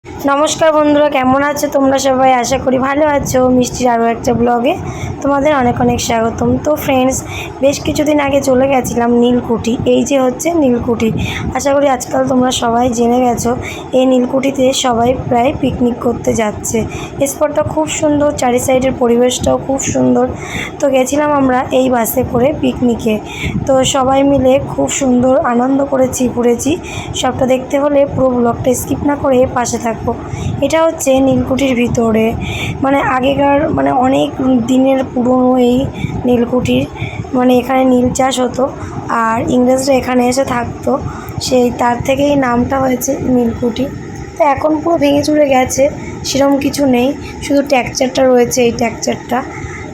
নমস্কার বন্ধুরা, কেমন আছো তোমরা সবাই? আশা করি ভালো আছো। মিষ্টির আরও একটা ব্লগে তোমাদের অনেক অনেক স্বাগতম। তো ফ্রেন্ডস, বেশ কিছুদিন আগে চলে গেছিলাম নীলকুঠি। এই যে হচ্ছে নীলকুঠি। আশা করি আজকাল তোমরা সবাই জেনে গেছো এই নীলকুঠিতে সবাই প্রায় পিকনিক করতে যাচ্ছে। স্পটটা খুব সুন্দর, চারি সাইডের পরিবেশটাও খুব সুন্দর। তো গেছিলাম আমরা এই বাসে করে পিকনিকে। তো সবাই মিলে খুব সুন্দর আনন্দ করেছি, ঘুরেছি। সবটা দেখতে হলে পুরো ব্লগটা স্কিপ না করে পাশে থাকবো। এটা হচ্ছে নীলকুঠির ভিতরে, আগেকার অনেক দিনের পুরনো এই নীলকুঠির। এখানে নীল চাষ হতো আর ইংরেজরা এখানে এসে থাকতো, সেই তার থেকেই নামটা হয়েছে নীলকুঠি। তো এখন পুরো ভেঙে চুরে গেছে, সেরকম কিছু নেই, শুধু ট্যাকচারটা রয়েছে, এই ট্যাকচারটা।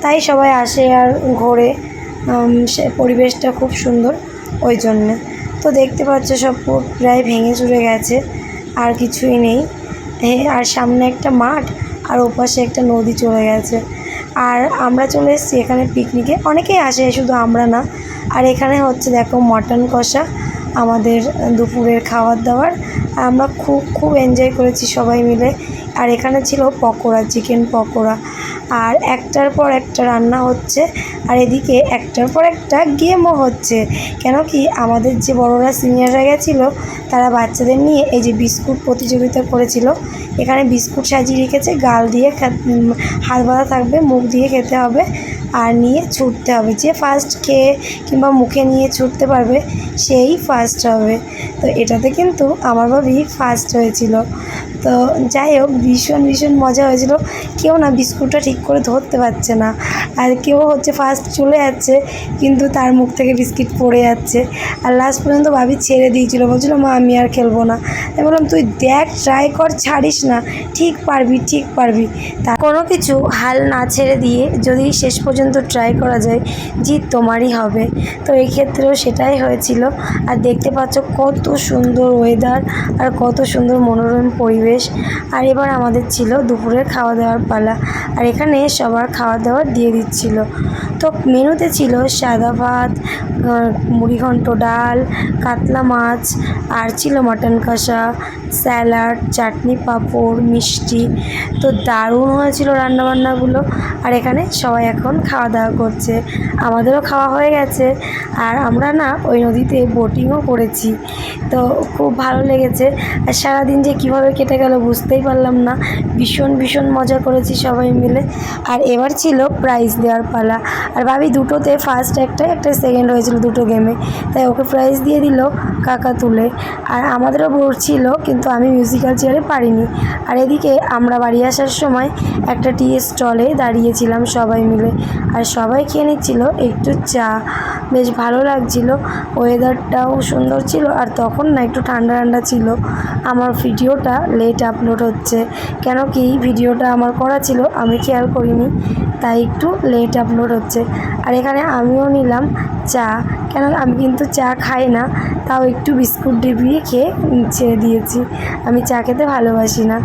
তাই সবাই আসে আর ঘোরে। সে পরিবেশটা খুব সুন্দর ওই জন্যে। তো দেখতে পাচ্ছ সব প্রায় ভেঙে চুরে গেছে, আর কিছুই নেই। আর সামনে একটা মাঠ, আর ওপাশে একটা নদী চলে গেছে। আর আমরা চলে এসেছি এখানে পিকনিকে। অনেকেই আসে, শুধু আমরা না। আর এখানে হচ্ছে দেখো মটন কষা, আমাদের দুপুরের খাবার দাবার। আমরা খুব এনজয় করেছি সবাই মিলে। আর এখানে ছিল পকোড়া, চিকেন পকোড়া। আর একটার পর একটা রান্না হচ্ছে, আর এদিকে একটার পর একটা গেমও হচ্ছে। কেন কি, আমাদের যে বড়রা সিনিয়ররা গেছিলো, তারা বাচ্চাদের নিয়ে এই যে বিস্কুট প্রতিযোগিতা করেছিল। এখানে বিস্কুট সাজিয়ে রেখেছে, গাল দিয়ে হাত বাঁধা থাকবে, মুখ দিয়ে খেতে হবে আর নিয়ে ছুটতে হবে। যে ফার্স্ট খেয়ে কিংবা মুখে নিয়ে ছুটতে পারবে সেই ফার্স্ট হবে। তো এটাতে কিন্তু আমার ভাবি ফার্স্ট হয়েছিল। তো যাই হোক, ভীষণ ভীষণ মজা হয়েছিল। কেউ না বিস্কুটটা ঠিক করে ধরতে পারছে না, আর কেউ হচ্ছে ফার্স্ট চলে যাচ্ছে কিন্তু তার মুখ থেকে বিস্কিট পড়ে যাচ্ছে। আর লাস্ট পর্যন্ত ভাবি ছেড়ে দিয়েছিল, বলছিল মা আমি আর খেলবো না। আমি বললাম তুই দেখ, ট্রাই কর, ছাড়িস না, ঠিক পারবি ঠিক পারবি। তা কোনো কিছু হাল না ছেড়ে দিয়ে যদি শেষ পর্যন্ত ট্রাই করা যায়, জিত তোমারই হবে। তো এই ক্ষেত্রেও সেটাই হয়েছিল। আর দেখতে পাচ্ছ কত সুন্দর ওয়েদার আর কত সুন্দর মনোরম পরিবেশ। আর এবার আমাদের ছিল দুপুরের খাওয়া দাওয়ার পালা, আর এখানে সবার খাওয়া দাওয়া দিয়ে দিচ্ছিল। তো মেনুতে ছিল সাদা ভাত, মুড়িঘণ্ট, ডাল, কাতলা মাছ, আর ছিল মটন কষা, স্যালাড, চাটনি, পাঁপড়, মিষ্টি। তো দারুণ হয়েছিল রান্নাবান্নাগুলো। আর এখানে সবাই এখন খাওয়া দাওয়া করছে, আমাদেরও খাওয়া হয়ে গেছে। আর আমরা না ওই নদীতে বোটিংও করেছি, তো খুব ভালো লেগেছে। আর সারাদিন যে কীভাবে কেটে গেল বুঝতেই পারলাম না। ভীষণ ভীষণ মজা করেছি সবাই মিলে। আর এবার ছিল প্রাইজ দেওয়ার পালা। আর ভাবি দুটোতে ফার্স্ট একটা সেকেন্ড হয়েছিল দুটো গেমে, তাই ওকে প্রাইজ দিয়ে দিল কাকা তুলে। আর আমাদেরও বোর্ড ছিল, কিন্তু আমি মিউজিক্যাল চেয়ারে পারিনি। আর এদিকে আমরা বাড়ি আসার সময় একটা টি স্টলে দাঁড়িয়েছিলাম সবাই মিলে, আর সবাই খেয়ে নিচ্ছিল একটু চা। বেশ ভালো লাগছিল, ওয়েদারটাও সুন্দর ছিল। আর তখন না একটু ঠান্ডা ঠান্ডা ছিল। আমার ভিডিওটা লেট আপলোড হচ্ছে, কেন কি ভিডিওটা আমার করা ছিল, আমি খেয়াল করিনি, তাই একটু লেট আপলোড হচ্ছে। আর এখানে আমিও নিলাম চা, কেন আমি কিন্তু চা খাই না, তাও একটু বিস্কুট ডিবিয়ে খেয়ে ছেড়ে দিয়েছি। আমি চা খেতে ভালোবাসি না।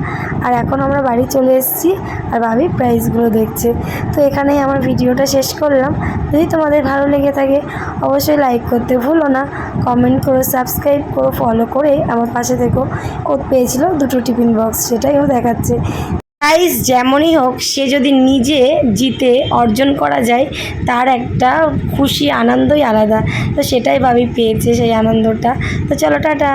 আর এখন আমরা বাড়ি চলে এসেছি, আর ভাবি প্রাইসগুলো দেখছে। তো এখানেই আমার ভিডিওটা শেষ করলাম। যদি তোমাদের ভালো লেগে থাকে অবশ্যই লাইক করতে ভুলো না, কমেন্ট করো, সাবস্ক্রাইব করো, ফলো করে আমার পাশে থেকো। ও পেয়েছিল দুটো টিফিন বক্স, সেটাই ও দেখাচ্ছে। প্রাইজ যেমনই হোক, সে যদি নিজে জিতে অর্জন করা যায়, তার একটা খুশি আনন্দই আলাদা। তো সেটাই ভাবি পেয়েছে, সেই আনন্দটা। তো চলো, টাটা।